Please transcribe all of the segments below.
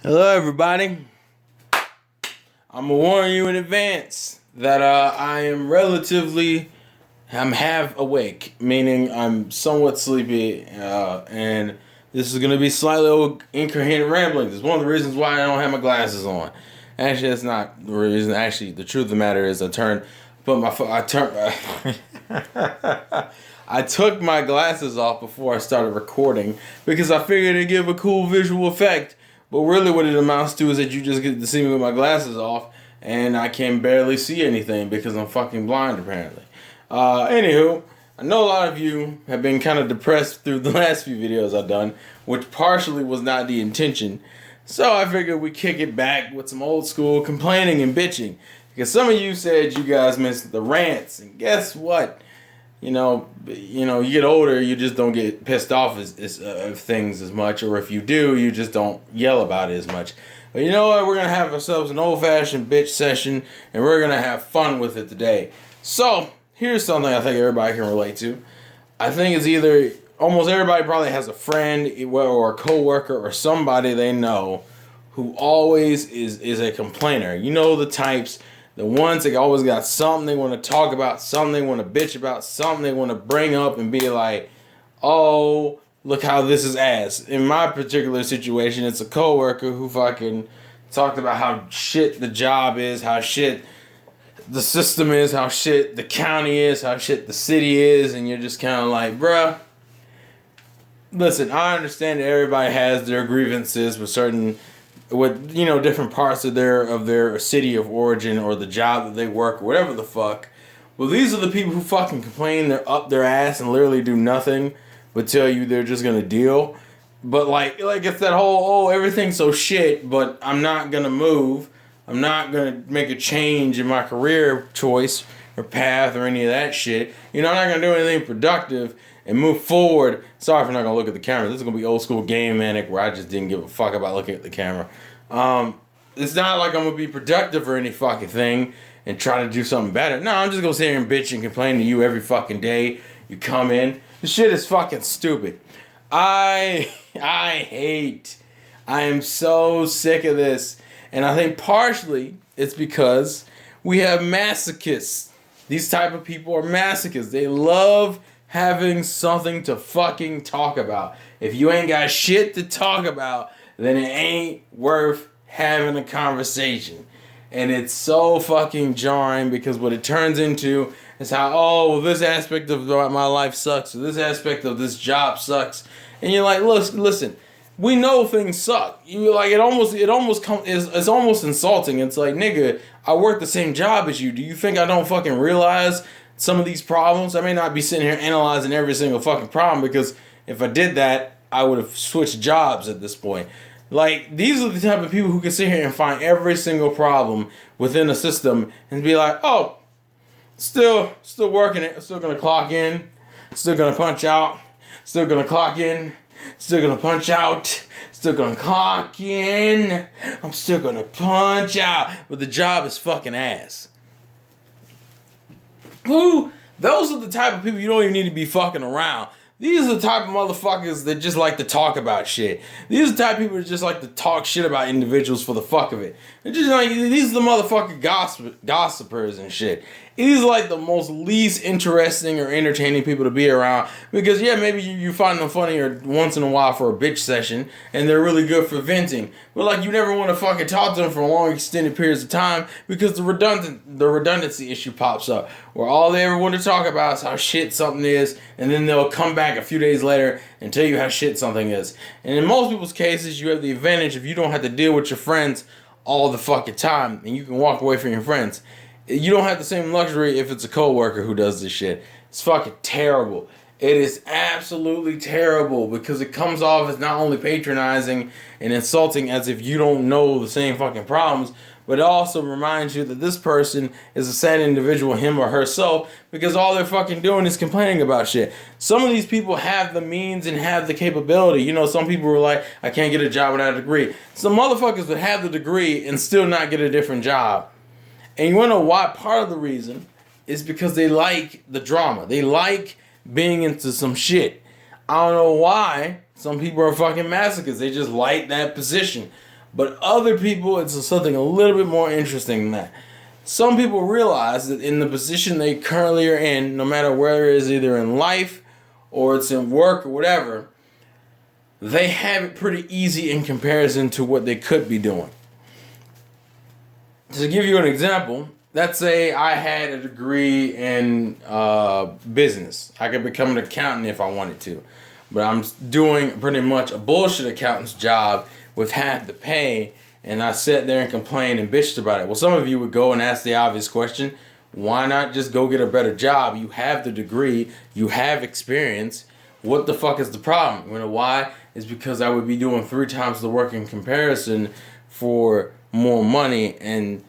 Hello, everybody. I'm gonna warn you in advance that I'm half awake, meaning I'm somewhat sleepy, and this is gonna be slightly incoherent rambling. It's one of the reasons why I don't have my glasses on. Actually, that's not the reason. Actually, the truth of the matter is I took my glasses off before I started recording because I figured it'd give a cool visual effect. But really what it amounts to is that you just get to see me with my glasses off and I can barely see anything because I'm fucking blind apparently. Anywho, I know a lot of you have been kind of depressed through the last few videos I've done, which partially was not the intention. So I figured we kick it back with some old school complaining and bitching. Because some of you said you guys missed the rants, and guess what? You get older, you just don't get pissed off of things as much, or if you do, you just don't yell about it as much. But you know what? We're gonna have ourselves an old-fashioned bitch session, and we're gonna have fun with it today. So here's something I think everybody can relate to. I think it's either almost everybody probably has a friend or a coworker or somebody they know who always is a complainer. You know the types. The ones that always got something they want to talk about, something they want to bitch about, something they want to bring up and be like, oh, look how this is ass. In my particular situation, it's a coworker who fucking talked about how shit the job is, how shit the system is, how shit the county is, how shit the city is, and you're just kind of like, bruh, listen, I understand that everybody has their grievances with different parts of their city of origin or the job that they work or whatever the fuck. Well, these are the people who fucking complain they're up their ass and literally do nothing but tell you they're just gonna deal. But like it's that whole everything's so shit, but I'm not gonna move. I'm not gonna make a change in my career choice or path or any of that shit. I'm not gonna do anything productive and move forward. Sorry if I'm not gonna look at the camera. This is gonna be old school game manic where I just didn't give a fuck about looking at the camera. It's not like I'm gonna be productive or any fucking thing and try to do something better. No, I'm just gonna sit here and bitch and complain to you every fucking day. You come in. This shit is fucking stupid. I am so sick of this. And I think partially it's because we have masochists. These type of people are masochists. They love having something to fucking talk about. If you ain't got shit to talk about, then it ain't worth having a conversation. And it's so fucking jarring because what it turns into is how, this aspect of my life sucks, or this aspect of this job sucks. And you're like, listen, we know things suck. It's almost insulting. It's like, nigga, I work the same job as you. Do you think I don't fucking realize some of these problems? I may not be sitting here analyzing every single fucking problem because if I did that, I would have switched jobs at this point. Like, these are the type of people who can sit here and find every single problem within a system and be like, oh, still working it, still gonna clock in, still gonna punch out, still gonna clock in, still gonna punch out, still gonna clock in, I'm still gonna punch out, but the job is fucking ass. Those are the type of people you don't even need to be fucking around. These are the type of motherfuckers that just like to talk about shit. These are the type of people that just like to talk shit about individuals for the fuck of it. These are the motherfucking gossipers and shit. These are like the most least interesting or entertaining people to be around because maybe you find them funny or once in a while for a bitch session and they're really good for venting. But like you never want to fucking talk to them for long extended periods of time because the redundancy issue pops up where all they ever want to talk about is how shit something is, and then they'll come back a few days later and tell you how shit something is. And in most people's cases, you have the advantage if you don't have to deal with your friends all the fucking time and you can walk away from your friends. You don't have the same luxury if it's a coworker who does this shit. It's fucking terrible. It is absolutely terrible because it comes off as not only patronizing and insulting as if you don't know the same fucking problems, but it also reminds you that this person is a sad individual, him or herself, because all they're fucking doing is complaining about shit. Some of these people have the means and have the capability. Some people are like, I can't get a job without a degree. Some motherfuckers that have the degree and still not get a different job. And you want to know why? Part of the reason is because they like the drama. They like being into some shit. I don't know why some people are fucking masochists. They just like that position. But other people, it's something a little bit more interesting than that. Some people realize that in the position they currently are in, no matter where it is, either in life or it's in work or whatever, they have it pretty easy in comparison to what they could be doing. To give you an example, let's say I had a degree in business. I could become an accountant if I wanted to. But I'm doing pretty much a bullshit accountant's job with half the pay, and I sat there and complained and bitched about it. Well, some of you would go and ask the obvious question, why not just go get a better job? You have the degree, you have experience. What the fuck is the problem? You know why? It's because I would be doing 3 times the work in comparison for more money, and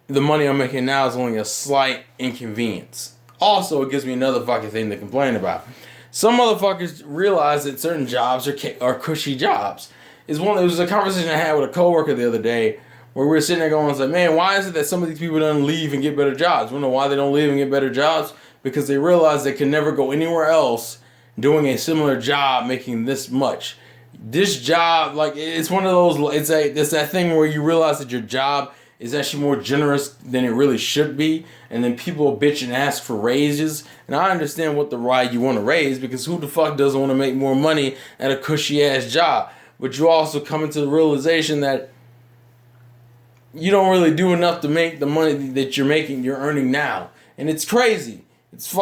the money I'm making now is only a slight inconvenience. Also, it gives me another fucking thing to complain about. Some motherfuckers realize that certain jobs are cushy jobs. It was a conversation I had with a coworker the other day where we were sitting there going, like, man, why is it that some of these people don't leave and get better jobs? You know why they don't leave and get better jobs? Because they realize they can never go anywhere else doing a similar job making this much. This job, like, it's one of those, it's that thing where you realize that your job is actually more generous than it really should be, and then people bitch and ask for raises. And I understand what the right you want to raise, because who the fuck doesn't want to make more money at a cushy ass job? But you also come into the realization that you don't really do enough to make the money that you're earning now. And it's crazy. It's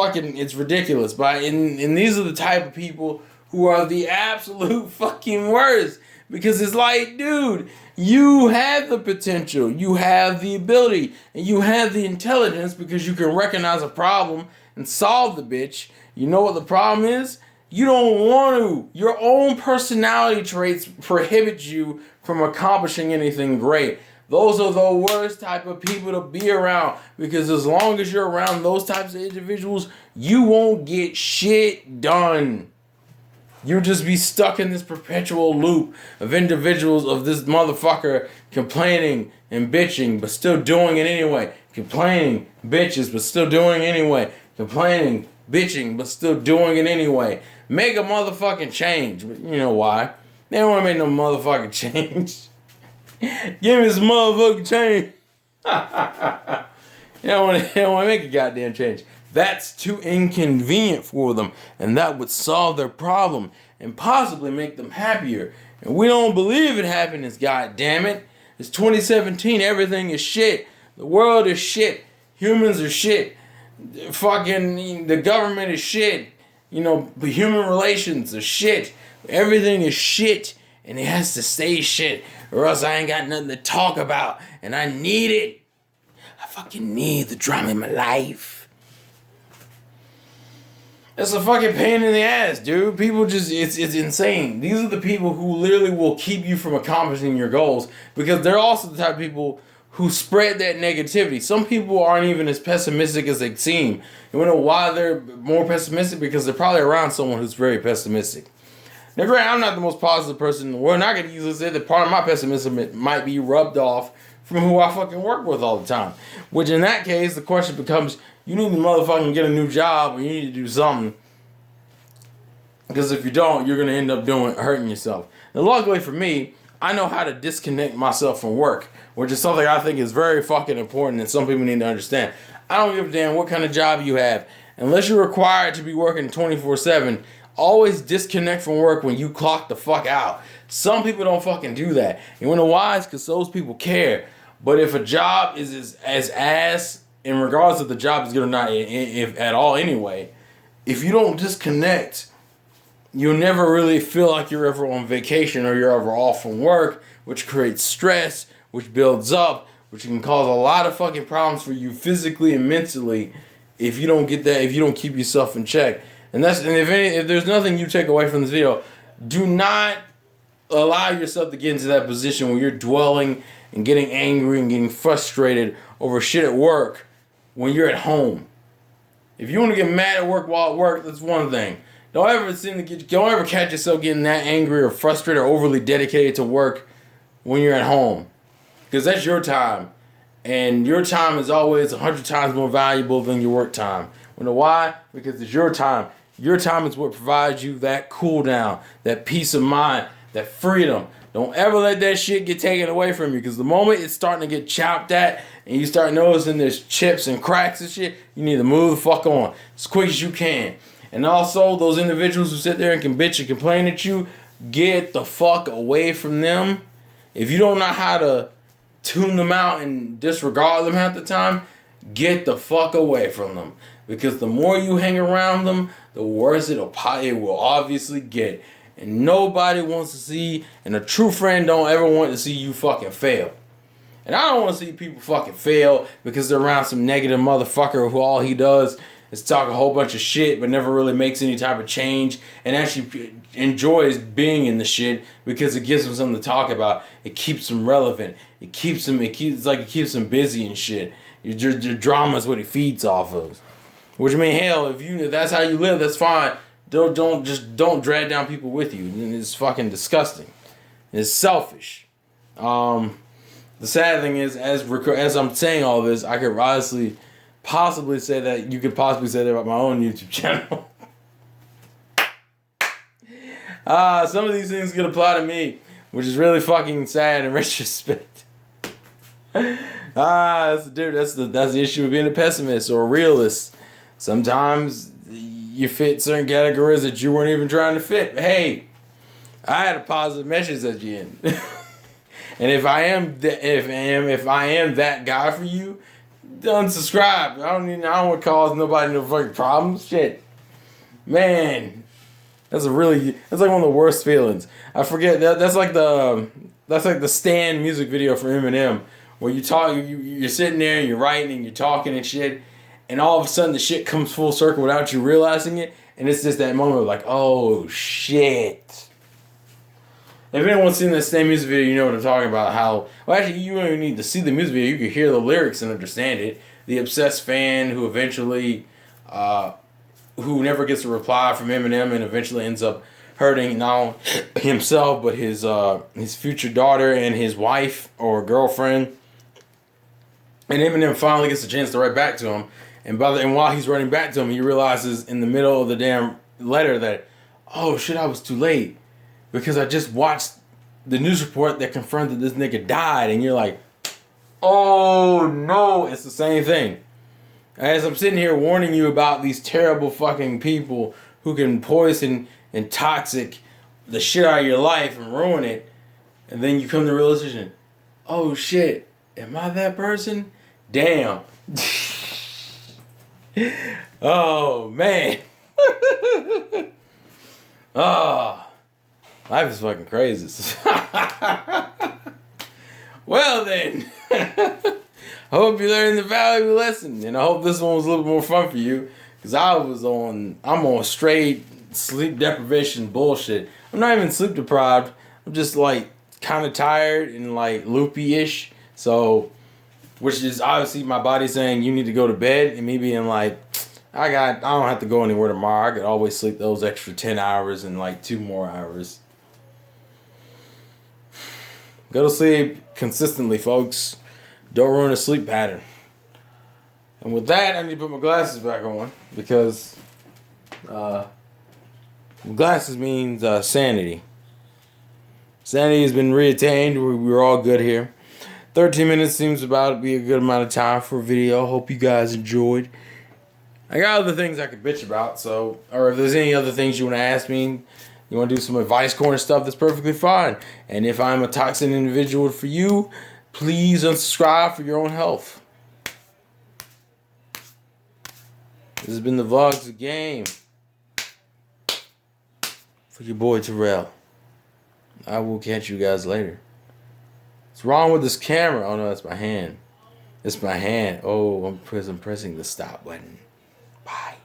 ridiculous. And these are the type of people who are the absolute fucking worst. Because it's like, dude, you have the potential, you have the ability, and you have the intelligence because you can recognize a problem and solve the bitch. You know what the problem is? You don't want to. Your own personality traits prohibit you from accomplishing anything great. Those are the worst type of people to be around, because as long as you're around those types of individuals, you won't get shit done. You'll just be stuck in this perpetual loop of individuals of this motherfucker complaining and bitching, but still doing it anyway. Complaining, bitches, but still doing it anyway. Complaining, bitching, but still doing it anyway. Make a motherfucking change. But you know why? They don't want to make no motherfucking change. Give me some motherfucking change. They don't want to make a goddamn change. That's too inconvenient for them, and that would solve their problem and possibly make them happier. And we don't believe in happiness, goddammit. It's 2017, everything is shit. The world is shit. Humans are shit. Fucking the government is shit. You know, the human relations are shit. Everything is shit, and it has to stay shit, or else I ain't got nothing to talk about, and I need it. I fucking need the drama in my life. It's a fucking pain in the ass, dude. People just, it's insane. These are the people who literally will keep you from accomplishing your goals, because they're also the type of people who spread that negativity. Some people aren't even as pessimistic as they seem. You know why they're more pessimistic? Because they're probably around someone who's very pessimistic. Now, granted, I'm not the most positive person in the world, and I could easily say that part of my pessimism might be rubbed off from who I fucking work with all the time. Which, in that case, the question becomes, you need to motherfucking get a new job, or you need to do something. Because if you don't, you're going to end up hurting yourself. And luckily for me, I know how to disconnect myself from work, which is something I think is very fucking important and some people need to understand. I don't give a damn what kind of job you have. Unless you're required to be working 24/7, always disconnect from work when you clock the fuck out. Some people don't fucking do that. You wanna know why? It's because those people care. But if a job is as ass, in regards to the job is good or not, if at all anyway, if you don't disconnect, you'll never really feel like you're ever on vacation or you're ever off from work, which creates stress, which builds up, which can cause a lot of fucking problems for you physically and mentally if you don't get that, if you don't keep yourself in check. And if there's nothing you take away from this video, do not allow yourself to get into that position where you're dwelling and getting angry and getting frustrated over shit at work when you're at home. If you want to get mad at work while at work, that's one thing. Don't ever catch yourself getting that angry or frustrated or overly dedicated to work when you're at home. Because that's your time. And your time is always 100 times more valuable than your work time. You know why? Because it's your time. Your time is what provides you that cool down, that peace of mind, That freedom. Don't ever let that shit get taken away from you, because the moment it's starting to get chopped at and you start noticing there's chips and cracks and shit, you need to move the fuck on as quick as you can. And also, those individuals who sit there and can bitch and complain at you, get the fuck away from them. If you don't know how to tune them out and disregard them half the time, get the fuck away from them. Because the more you hang around them, the worse it will obviously get. And nobody wants to see, and a true friend don't ever want to see you fucking fail. And I don't want to see people fucking fail because they're around some negative motherfucker who all he does is talk a whole bunch of shit but never really makes any type of change and actually enjoys being in the shit because it gives him something to talk about. It keeps him relevant. It keeps him busy and shit. Your drama is what he feeds off of. Which means, hell, if that's how you live, that's fine. Don't drag down people with you. It's fucking disgusting. It's selfish. The sad thing is, as I'm saying all this, I could possibly say that you could possibly say that about my own YouTube channel. Some of these things could apply to me, which is really fucking sad in retrospect. That's the issue of being a pessimist or a realist. Sometimes you fit certain categories that you weren't even trying to fit. But hey, I had a positive message at the end. And if I am that guy for you, unsubscribe. I don't want to cause nobody no fucking problems. Shit, man, that's like one of the worst feelings. I forget that's like the Stan music video for Eminem, where you're sitting there and you're writing and you're talking and shit, and all of a sudden the shit comes full circle without you realizing it, and it's just that moment of like, oh shit. If anyone's seen that Stan music video, you know what I'm talking about. Actually, you don't even need to see the music video. You can hear the lyrics and understand it. The obsessed fan who eventually, who never gets a reply from Eminem and eventually ends up hurting not only himself but his future daughter and his wife or girlfriend. And Eminem finally gets a chance to write back to him. And while he's writing back to him, he realizes in the middle of the damn letter that, oh shit, I was too late. Because I just watched the news report that confirmed that this nigga died. And you're like, oh no, it's the same thing. As I'm sitting here warning you about these terrible fucking people who can poison and toxic the shit out of your life and ruin it. And then you come to the realization, oh shit, am I that person? Damn. Oh man. Oh. Life is fucking crazy. Well then, I hope you learned the valuable lesson, and I hope this one was a little more fun for you, because I'm on straight sleep deprivation bullshit. I'm not even sleep deprived. I'm just like kind of tired and like loopy-ish. So, which is obviously my body saying you need to go to bed, and me being like, I don't have to go anywhere tomorrow. I could always sleep those extra 10 hours and like 2 more hours. Go to sleep consistently, folks. Don't ruin a sleep pattern. And with that, I need to put my glasses back on because glasses means sanity. Sanity has been reattained. We're all good here. 13 minutes seems about to be a good amount of time for a video. Hope you guys enjoyed. I got other things I could bitch about, or if there's any other things you want to ask me, you want to do some advice corner stuff, that's perfectly fine. And if I'm a toxic individual for you, please unsubscribe for your own health. This has been the Vlogs the Game. For your boy Terrell. I will catch you guys later. What's wrong with this camera? Oh no, that's my hand. It's my hand. Oh, I'm pressing the stop button. Bye.